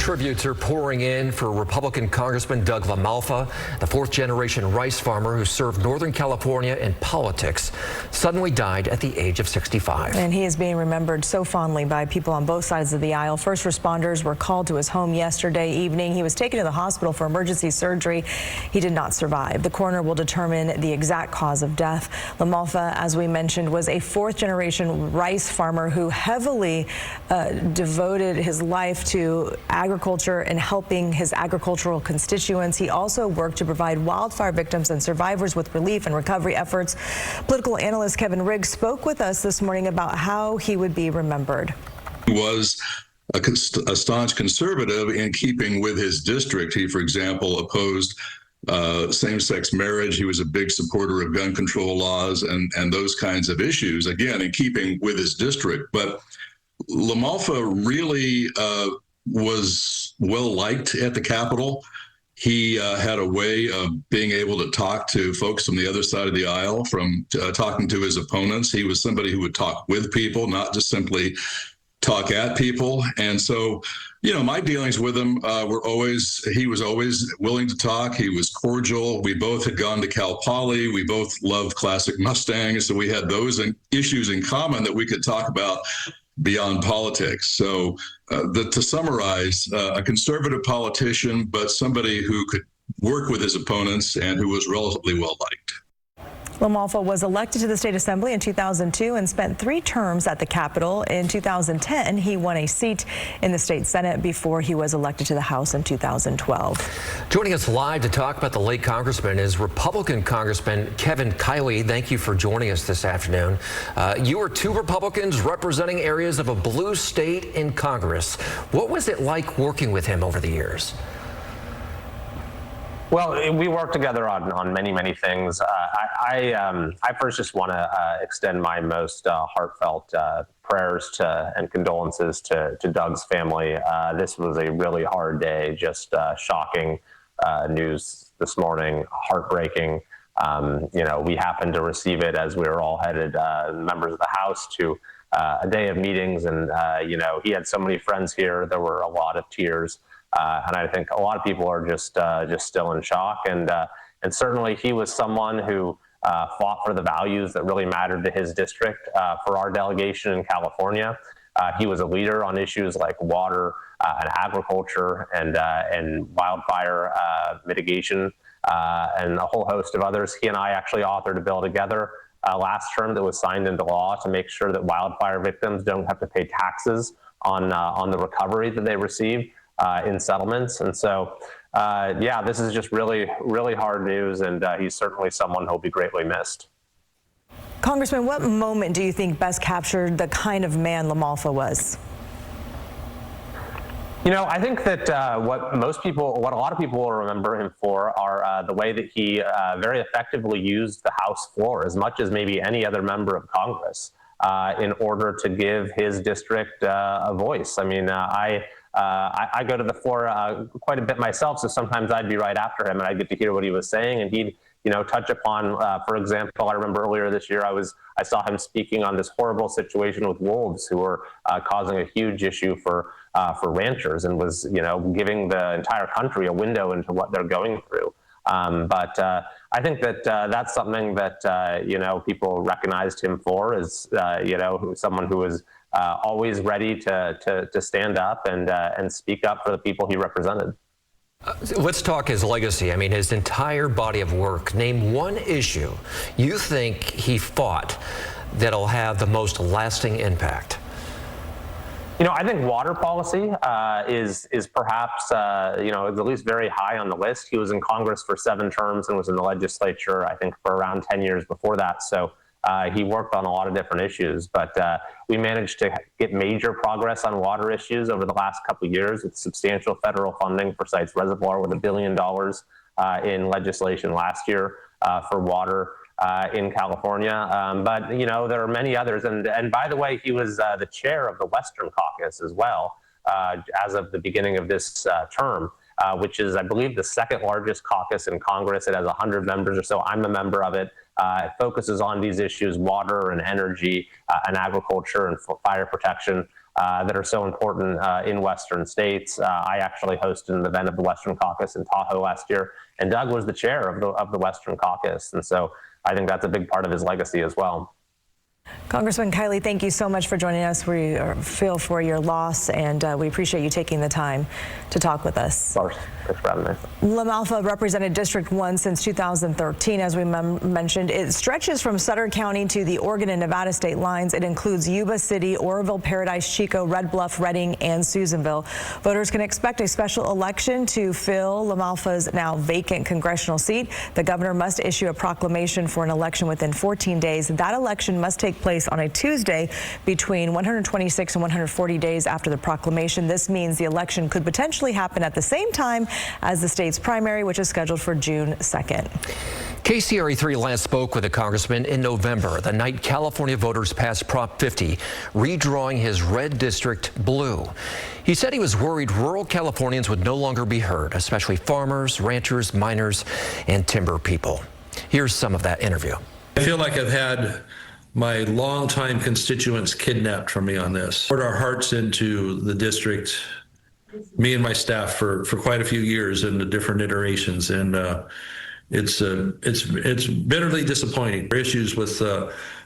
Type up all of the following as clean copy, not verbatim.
tributes are pouring in for Republican Congressman Doug LaMalfa, the fourth-generation rice farmer who served Northern California in politics, suddenly died at the age of 65. And he is being remembered so fondly by people on both sides of the aisle. First responders were called to his home yesterday evening. He was taken to the hospital for emergency surgery. He did not survive. The coroner will determine the exact cause of death. LaMalfa, as we mentioned, was a fourth-generation rice farmer who heavily devoted his life to agriculture and helping his agricultural constituents. He also worked to provide wildfire victims and survivors with relief and recovery efforts. Political analyst Kevin Riggs spoke with us this morning about how he would be remembered. He was a staunch conservative in keeping with his district. He, for example, opposed same-sex marriage. He was a big supporter of gun control laws and those kinds of issues, again, in keeping with his district. But LaMalfa really was well-liked at the Capitol. He had a way of being able to talk to folks from the other side of the aisle, from talking to his opponents. He was somebody who would talk with people, not just simply talk at people. And so, you know, my dealings with him he was always willing to talk. He was cordial. We both had gone to Cal Poly. We both loved classic Mustangs. So we had those issues in common that we could talk about beyond politics. So to summarize, a conservative politician, but somebody who could work with his opponents and who was relatively well liked. LaMalfa was elected to the state assembly in 2002 and spent 3 terms at the Capitol. In 2010, he won a seat in the state Senate before he was elected to the House in 2012. Joining us live to talk about the late congressman is Republican Congressman Kevin Kiley. Thank you for joining us this afternoon. You are 2 Republicans representing areas of a blue state in Congress. What was it like working with him over the years? Well, we work together on many things. I first just want to extend my most heartfelt prayers and condolences to Doug's family. This was a really hard day, just shocking news this morning, heartbreaking. You know, we happened to receive it as we were all headed, members of the House, to a day of meetings. And, you know, he had so many friends here. There were a lot of tears. And I think a lot of people are just still in shock. And certainly he was someone who fought for the values that really mattered to his district. For our delegation in California, he was a leader on issues like water and agriculture and wildfire mitigation and a whole host of others. He and I actually authored a bill together last term that was signed into law to make sure that wildfire victims don't have to pay taxes on the recovery that they receive in settlements. And so, yeah, this is just really hard news, and he's certainly someone who'll be greatly missed. Congressman, what moment do you think best captured the kind of man LaMalfa was? You know, I think that what a lot of people will remember him for are the way that he very effectively used the House floor, as much as maybe any other member of Congress, in order to give his district a voice. I mean, I go to the floor quite a bit myself, so sometimes I'd be right after him and I'd get to hear what he was saying, and he'd, you know, touch upon, for example, I remember earlier this year I saw him speaking on this horrible situation with wolves who were causing a huge issue for ranchers, and was, you know, giving the entire country a window into what they're going through. But I think that that's something that, you know, people recognized him for, as, you know, someone who was always ready to stand up and speak up for the people he represented. Let's talk his legacy. I mean, his entire body of work. Name one issue you think he fought that'll have the most lasting impact. You know, I think water policy is perhaps, you know, at least very high on the list. He was in Congress for 7 terms and was in the legislature, I think, for around 10 years before that. So he worked on a lot of different issues, but we managed to get major progress on water issues over the last couple of years with substantial federal funding for Sites Reservoir, with $1 billion in legislation last year for water in California. But, you know, there are many others. And by the way, he was the chair of the Western Caucus as well as of the beginning of this term. Which is, I believe, the 2nd largest caucus in Congress. It has 100 members or so. I'm a member of it. It focuses on these issues: water and energy and agriculture and fire protection. that are so important in Western states. I actually hosted an event of the Western Caucus in Tahoe last year, and Doug was the chair of the Western Caucus. And so I think that's a big part of his legacy as well. Congressman Kiley, thank you so much for joining us. We feel for your loss, and we appreciate you taking the time to talk with us. Of course. Thanks for having me. La Malfa represented District 1 since 2013, as we mentioned. It stretches from Sutter County to the Oregon and Nevada state lines. It includes Yuba City, Oroville, Paradise, Chico, Red Bluff, Redding, and Susanville. Voters can expect a special election to fill La Malfa's now vacant congressional seat. The governor must issue a proclamation for an election within 14 days. That election must take place on a Tuesday between 126 and 140 days after the proclamation. This means the election could potentially happen at the same time as the state's primary, which is scheduled for June 2nd. KCRA3 last spoke with the congressman in November, the night California voters passed Prop 50, redrawing his red district blue. He said he was worried rural Californians would no longer be heard, especially farmers, ranchers, miners, and timber people. Here's some of that interview. I feel like I've had my longtime constituents kidnapped from me on this. Poured our hearts into the district, me and my staff, for quite a few years in the different iterations, and it's bitterly disappointing. Issues with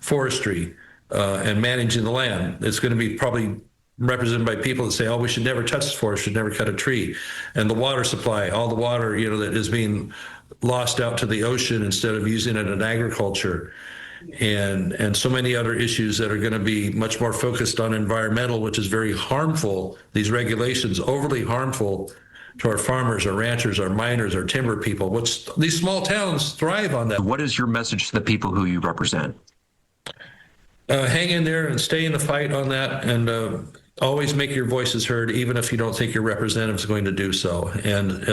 forestry and managing the land. It's going to be probably represented by people that say, "Oh, we should never touch the forest, should never cut a tree," and the water supply, all the water that is being lost out to the ocean instead of using it in agriculture. And so many other issues that are going to be much more focused on environmental, which is very harmful. These regulations overly harmful to our farmers, our ranchers, our miners, our timber people. These small towns thrive on that. What is your message to the people who you represent? Hang in there and stay in the fight on that, and always make your voices heard, even if you don't think your representative is going to do so. And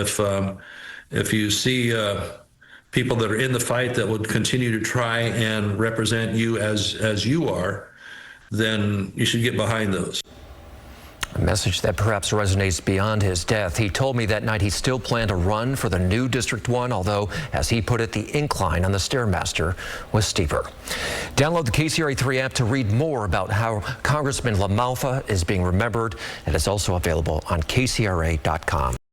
if you see people that are in the fight that would continue to try and represent you as you are, then you should get behind those. A message that perhaps resonates beyond his death. He told me that night he still planned to run for the new District 1, although, as he put it, the incline on the Stairmaster was steeper. Download the KCRA3 app to read more about how Congressman La Malfa is being remembered, and it's also available on KCRA.com.